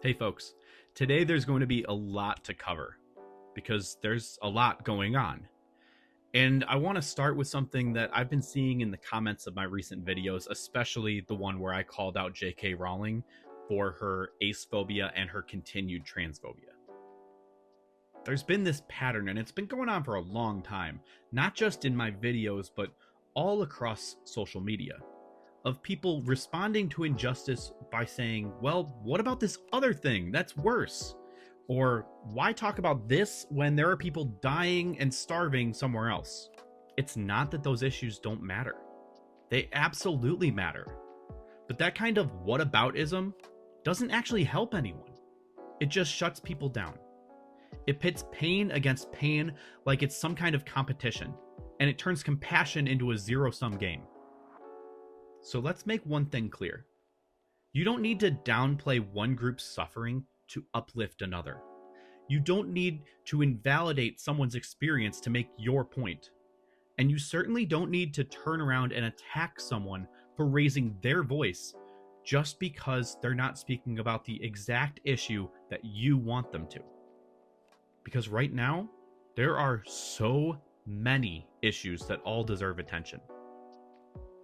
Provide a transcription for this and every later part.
Hey folks, today there's going to be a lot to cover because there's a lot going on. And I want to start with something that I've been seeing in the comments of my recent videos, especially the one where I called out J.K. Rowling for her acephobia and her continued transphobia. There's been this pattern, and it's been going on for a long time, not just in my videos, but all across social media, of people responding to injustice by saying, well, what about this other thing? That's worse. Or why talk about this when there are people dying and starving somewhere else? It's not that those issues don't matter. They absolutely matter. But that kind of whataboutism doesn't actually help anyone. It just shuts people down. It pits pain against pain like it's some kind of competition, and it turns compassion into a zero-sum game. So let's make one thing clear. You don't need to downplay one group's suffering to uplift another. You don't need to invalidate someone's experience to make your point. And you certainly don't need to turn around and attack someone for raising their voice just because they're not speaking about the exact issue that you want them to. Because right now, there are so many issues that all deserve attention.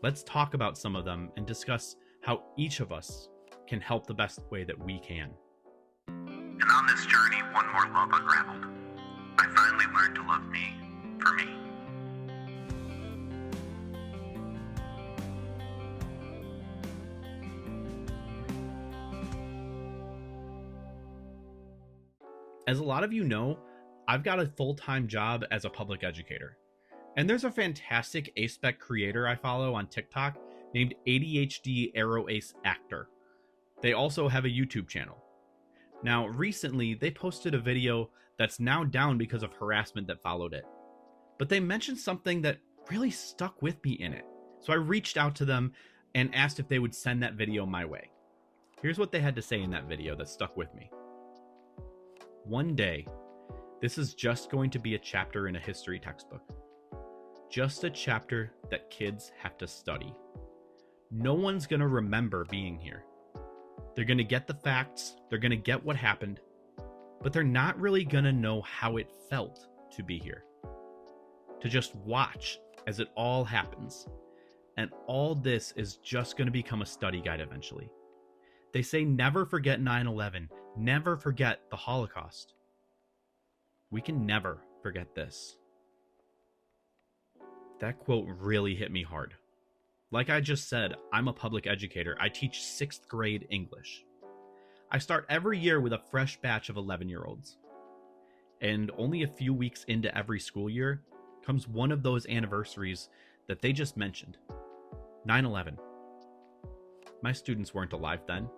Let's talk about some of them and discuss how each of us can help the best way that we can. And on this journey, one more love unraveled. I finally learned to love me for me. As a lot of you know, I've got a full-time job as a public educator. And there's a fantastic Aspec creator I follow on TikTok named ADHD Arrow Ace Actor. They also have a YouTube channel. Now, recently, they posted a video that's now down because of harassment that followed it. But they mentioned something that really stuck with me in it. So I reached out to them and asked if they would send that video my way. Here's what they had to say in that video that stuck with me. One day, this is just going to be a chapter in a history textbook. Just a chapter that kids have to study. No one's going to remember being here. They're going to get the facts, they're going to get what happened, but they're not really going to know how it felt to be here. To just watch as it all happens. And all this is just going to become a study guide eventually. They say never forget 9/11, never forget the Holocaust. We can never forget this. That quote really hit me hard. Like I just said, I'm a public educator. I teach 6th grade English. I start every year with a fresh batch of 11-year-olds. And only a few weeks into every school year comes one of those anniversaries that they just mentioned. 9/11. My students weren't alive then.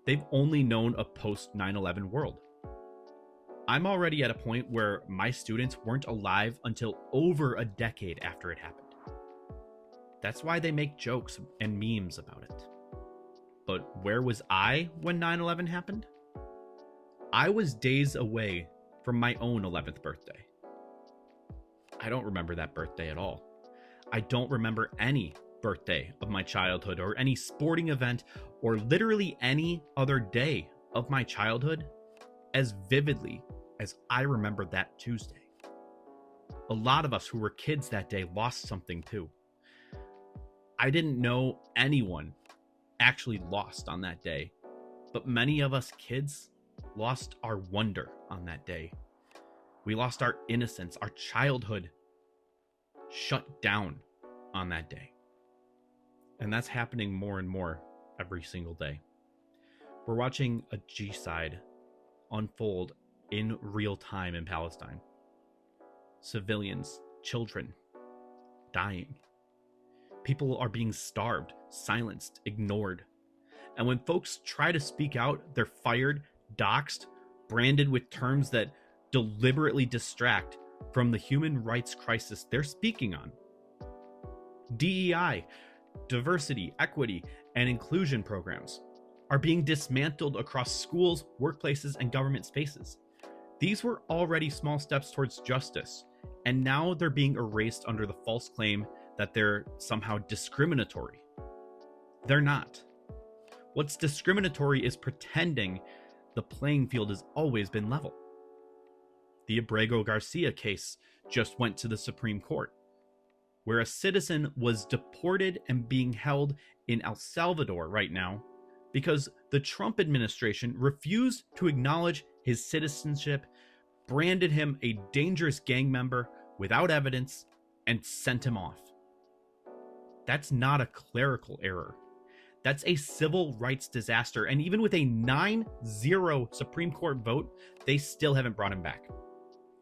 They've only known a post-9/11 world. I'm already at a point where my students weren't alive until over a decade after it happened. That's why they make jokes and memes about it. But where was I when 9/11 happened? I was days away from my own 11th birthday. I don't remember that birthday at all. I don't remember any birthday of my childhood or any sporting event or literally any other day of my childhood as vividly as I remember that Tuesday. A lot of us who were kids that day lost something too. I didn't know anyone actually lost on that day, but many of us kids lost our wonder on that day. We lost our innocence, our childhood shut down on that day. And that's happening more and more every single day. We're watching a G-side unfold in real time in Palestine. Civilians, children, dying. People are being starved, silenced, ignored. And when folks try to speak out, they're fired, doxxed, branded with terms that deliberately distract from the human rights crisis they're speaking on. DEI, diversity, equity, and inclusion programs are being dismantled across schools, workplaces, and government spaces. These were already small steps towards justice, and now they're being erased under the false claim that they're somehow discriminatory. They're not. What's discriminatory is pretending the playing field has always been level. The Abrego Garcia case just went to the Supreme Court, where a citizen was deported and being held in El Salvador right now because the Trump administration refused to acknowledge his citizenship, branded him a dangerous gang member without evidence, and sent him off. That's not a clerical error. That's a civil rights disaster. And even with a 9-0 Supreme Court vote, they still haven't brought him back.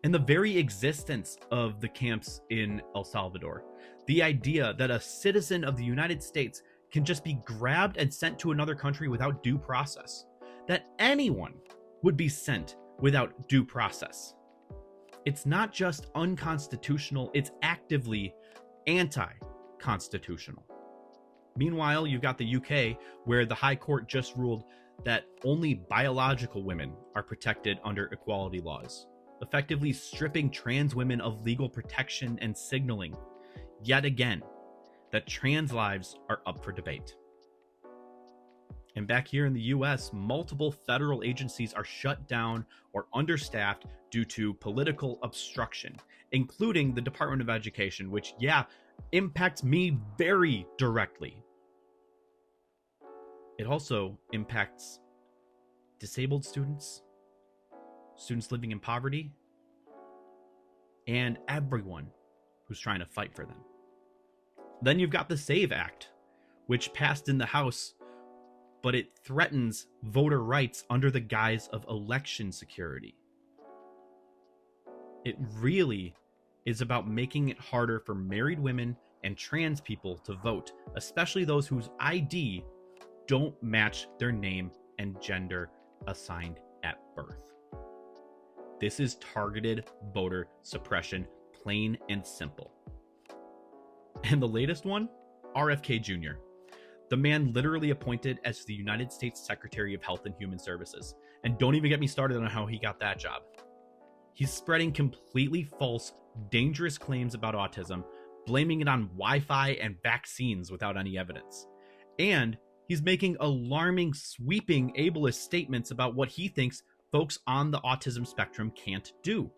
And the very existence of the camps in El Salvador, the idea that a citizen of the United States can just be grabbed and sent to another country without due process, that anyone would be sent without due process. It's not just unconstitutional, it's actively anti-constitutional. Meanwhile, you've got the UK, where the High Court just ruled that only biological women are protected under equality laws, effectively stripping trans women of legal protection and signaling, yet again, that trans lives are up for debate. And back here in the US, multiple federal agencies are shut down or understaffed due to political obstruction, including the Department of Education, which, impacts me very directly. It also impacts disabled students, students living in poverty, and everyone who's trying to fight for them. Then you've got the SAVE Act, which passed in the House, but it threatens voter rights under the guise of election security. It really is about making it harder for married women and trans people to vote, especially those whose ID don't match their name and gender assigned at birth. This is targeted voter suppression, plain and simple. And the latest one, RFK Jr., the man literally appointed as the United States Secretary of Health and Human Services. And don't even get me started on how he got that job. He's spreading completely false, dangerous claims about autism, blaming it on Wi-Fi and vaccines without any evidence. And he's making alarming, sweeping ableist statements about what he thinks folks on the autism spectrum can't do.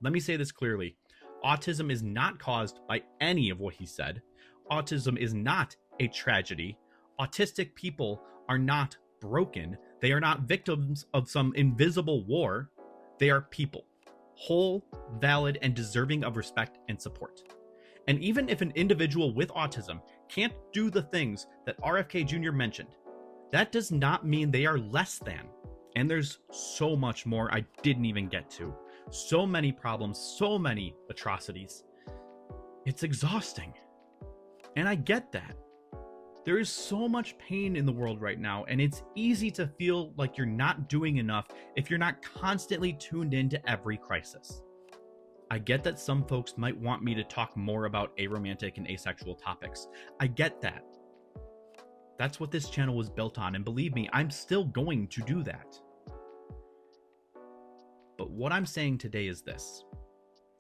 Let me say this clearly. Autism is not caused by any of what he said. Autism is not a tragedy. Autistic people are not broken. They are not victims of some invisible war. They are people, whole, valid, and deserving of respect and support. And even if an individual with autism can't do the things that RFK Jr. mentioned, that does not mean they are less than. And there's so much more I didn't even get to. So many problems, so many atrocities. It's exhausting. And I get that. There is so much pain in the world right now, and it's easy to feel like you're not doing enough if you're not constantly tuned into every crisis. I get that some folks might want me to talk more about aromantic and asexual topics. I get that. That's what this channel was built on, and believe me, I'm still going to do that. But what I'm saying today is this.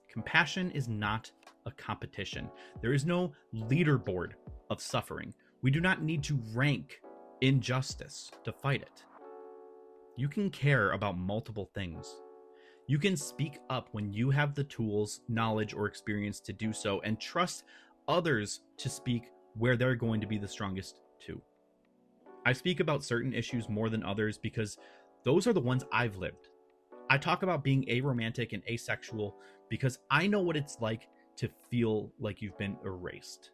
Compassion is not a competition. There is no leaderboard of suffering. We do not need to rank injustice to fight it. You can care about multiple things. You can speak up when you have the tools, knowledge, or experience to do so, and trust others to speak where they're going to be the strongest too. I speak about certain issues more than others because those are the ones I've lived. I talk about being aromantic and asexual because I know what it's like to feel like you've been erased.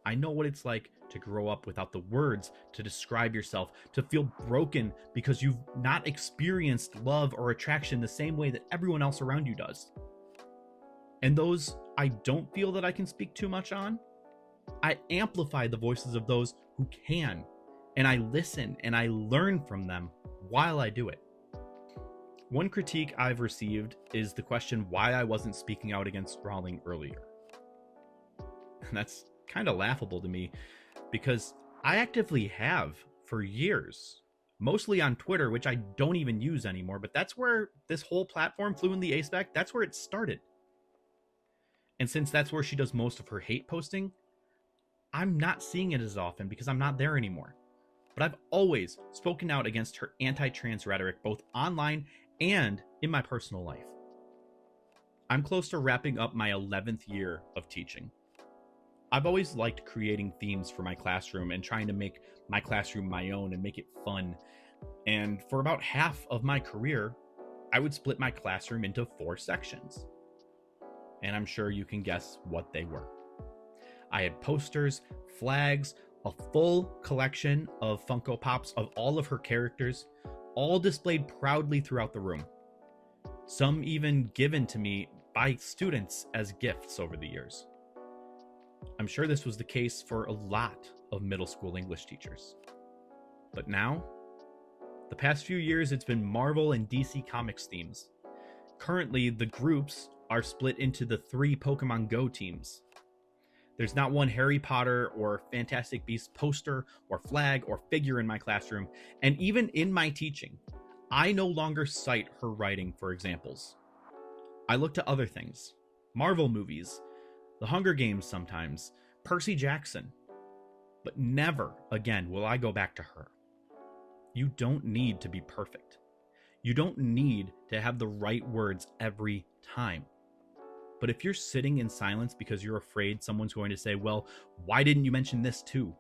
I know what it's like to grow up without the words to describe yourself, to feel broken because you've not experienced love or attraction the same way that everyone else around you does. And those I don't feel that I can speak too much on, I amplify the voices of those who can, and I listen and I learn from them while I do it. One critique I've received is the question why I wasn't speaking out against sprawling earlier. And that's kind of laughable to me because I actively have for years, mostly on Twitter, which I don't even use anymore, but that's where this whole platform, Fluently Aspec, that's where it started. And since that's where she does most of her hate posting, I'm not seeing it as often because I'm not there anymore. but I've always spoken out against her anti-trans rhetoric both online and in my personal life. I'm close to wrapping up my 11th year of teaching. I've always liked creating themes for my classroom and trying to make my classroom my own and make it fun. And for about half of my career, I would split my classroom into 4 sections. And I'm sure you can guess what they were. I had posters, flags, a full collection of Funko Pops of all of her characters, all displayed proudly throughout the room. Some even given to me by students as gifts over the years. I'm sure this was the case for a lot of middle school English teachers. But now, the past few years, it's been Marvel and DC Comics themes. Currently, the groups are split into the 3 Pokemon Go teams. There's not one Harry Potter or Fantastic Beasts poster or flag or figure in my classroom, and even in my teaching, I no longer cite her writing for examples. I look to other things. Marvel movies, The Hunger Games sometimes, Percy Jackson. But never again will I go back to her. You don't need to be perfect. You don't need to have the right words every time. But if you're sitting in silence because you're afraid someone's going to say, well, why didn't you mention this too?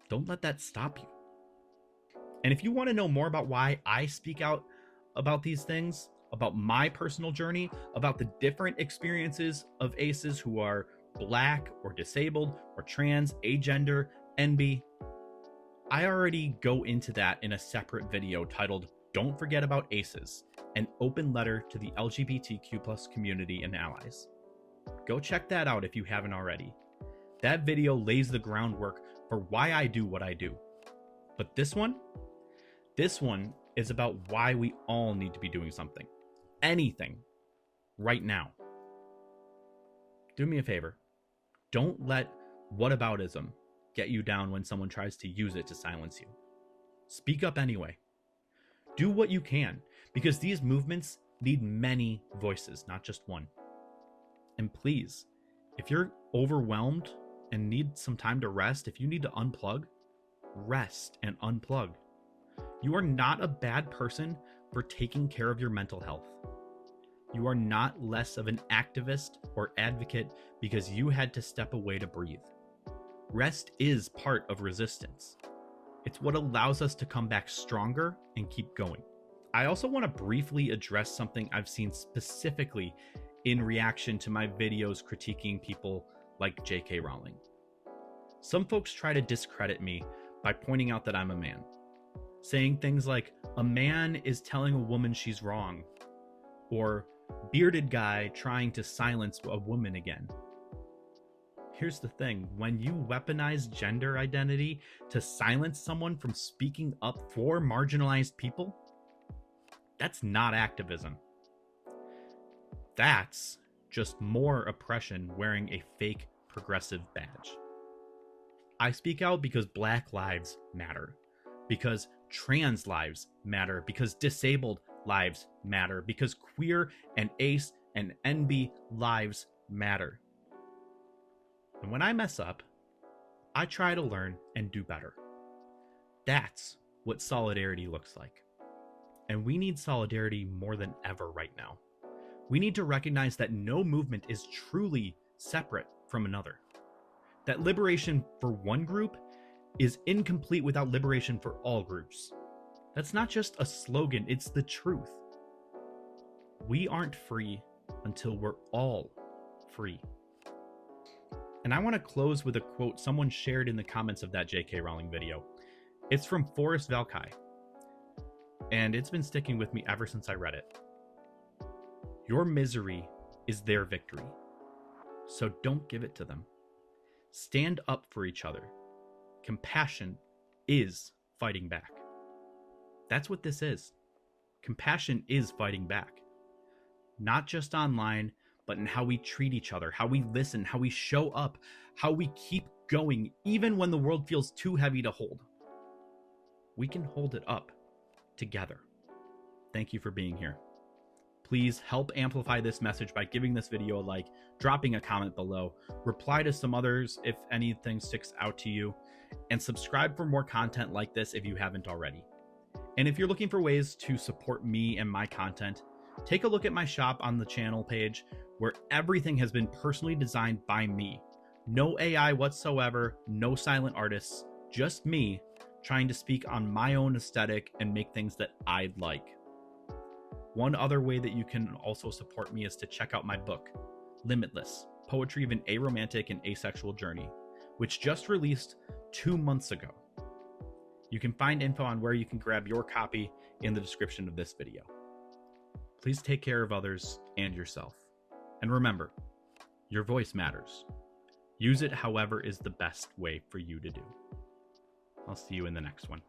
Don't let that stop you. And if you want to know more about why I speak out about these things, about my personal journey, about the different experiences of ACEs who are Black or disabled or trans, agender, NB, I already go into that in a separate video titled Don't Forget About ACEs, an open letter to the LGBTQ+ community and allies. Go check that out if you haven't already. That video lays the groundwork for why I do what I do. But this one is about why we all need to be doing something. Anything. Right now. Do me a favor. Don't let whataboutism get you down when someone tries to use it to silence you. Speak up anyway. Do what you can, because these movements need many voices, not just one. And please, if you're overwhelmed and need some time to rest, if you need to unplug, rest and unplug. You are not a bad person for taking care of your mental health. You are not less of an activist or advocate because you had to step away to breathe. Rest is part of resistance. It's what allows us to come back stronger and keep going. I also want to briefly address something I've seen specifically in reaction to my videos critiquing people like J.K. Rowling. Some folks try to discredit me by pointing out that I'm a man, saying things like, a man is telling a woman she's wrong, or bearded guy trying to silence a woman again. Here's the thing, when you weaponize gender identity to silence someone from speaking up for marginalized people, that's not activism. That's just more oppression wearing a fake progressive badge. I speak out because Black lives matter, because trans lives matter, because disabled lives matter, because queer and ACE and NB lives matter. And when I mess up, I try to learn and do better. That's what solidarity looks like. And we need solidarity more than ever right now. We need to recognize that no movement is truly separate from another. That liberation for one group is incomplete without liberation for all groups. That's not just a slogan, it's the truth. We aren't free until we're all free. And I want to close with a quote someone shared in the comments of that J.K. Rowling video. It's from Forrest Valkai, and it's been sticking with me ever since I read it. Your misery is their victory, so don't give it to them. Stand up for each other. Compassion is fighting back. That's what this is. Compassion is fighting back. Not just online, but in how we treat each other, how we listen, how we show up, how we keep going, even when the world feels too heavy to hold. We can hold it up together. Thank you for being here. Please help amplify this message by giving this video a like, dropping a comment below, reply to some others if anything sticks out to you, and subscribe for more content like this if you haven't already. And if you're looking for ways to support me and my content, take a look at my shop on the channel page where everything has been personally designed by me. No AI whatsoever, no silent artists, just me trying to speak on my own aesthetic and make things that I like. One other way that you can also support me is to check out my book, Limitless, Poetry of an Aromantic and Asexual Journey, which just released 2 months ago. You can find info on where you can grab your copy in the description of this video. Please take care of others and yourself. And remember, your voice matters. Use it however is the best way for you to do. I'll see you in the next one.